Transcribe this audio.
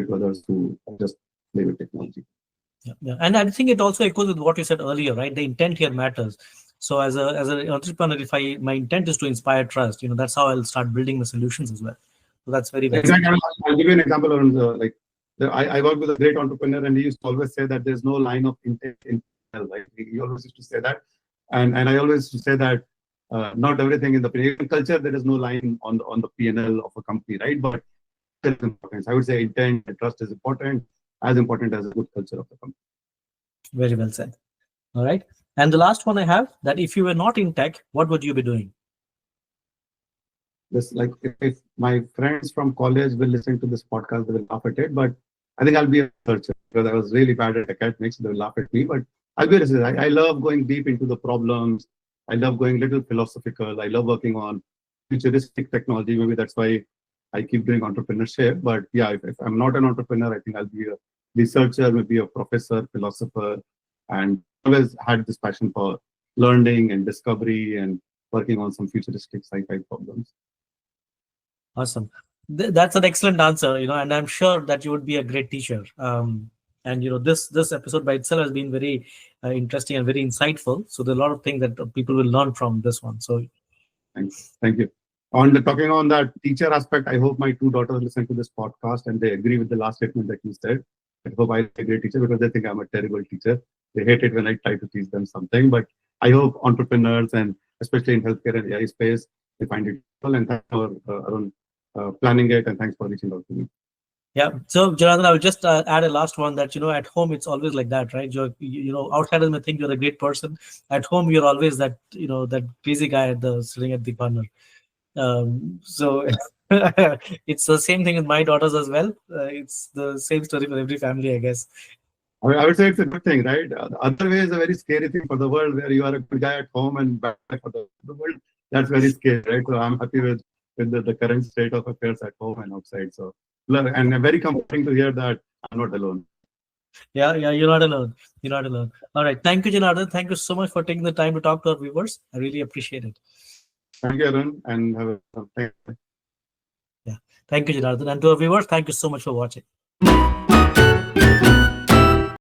compared to others who just play with technology. Yeah. And I think it also echoes with what you said earlier, right? The intent here matters. So as an entrepreneur, if my intent is to inspire trust, that's how I'll start building the solutions as well. So that's very well said. Exactly. I'll give you an example on I work with a great entrepreneur, and he used to always say that there's no line of intent in P&L, right? He always used to say that, and I always used to say that not everything in the P&L culture, there is no line on the P&L of a company, right? But it's important. I would say intent and trust is important as a good culture of the company. Very well said. All right. And the last one I have, that if you were not in tech, what would you be doing? This, like, if my friends from college will listen to this podcast, they will laugh at it. But I think I'll be a researcher, because I was really bad at academics. They will laugh at me, but I'll be a researcher. I love going deep into the problems. I love going little philosophical. I love working on futuristic technology. Maybe that's why I keep doing entrepreneurship. But yeah, if I'm not an entrepreneur, I think I'll be a researcher, maybe a professor, philosopher, and always had this passion for learning and discovery and working on some futuristic sci-fi problems. Awesome. That's an excellent answer, and I'm sure that you would be a great teacher. And this episode by itself has been very interesting and very insightful. So there are a lot of things that people will learn from this one. So thanks. Thank you. Talking on that teacher aspect, I hope my two daughters listen to this podcast and they agree with the last statement that you said. I hope I'm a great teacher, because they think I'm a terrible teacher. They hate it when I try to teach them something. But I hope entrepreneurs, and especially in healthcare and AI space, they find it useful. And thanks for Arun, planning it, and thanks for reaching out to me. Yeah. So Janardhan, I will just add a last one, that at home it's always like that, right? Outsiders may think you're a great person. At home you're always that that crazy guy sitting at the corner. So it's the same thing with my daughters as well. It's the same story for every family, I guess. I would say it's a good thing, right? The other way is a very scary thing for the world, where you are a good guy at home and bad guy for the world. That's very scary, right? So I'm happy with the current state of affairs at home and outside. So, and very comforting to hear that I'm not alone. Yeah, you're not alone. You're not alone. All right. Thank you, Janardhan. Thank you so much for taking the time to talk to our viewers. I really appreciate it. Thank you, Arun, and have a thank you. Yeah. Thank you, Janardhan. And to our viewers, thank you so much for watching.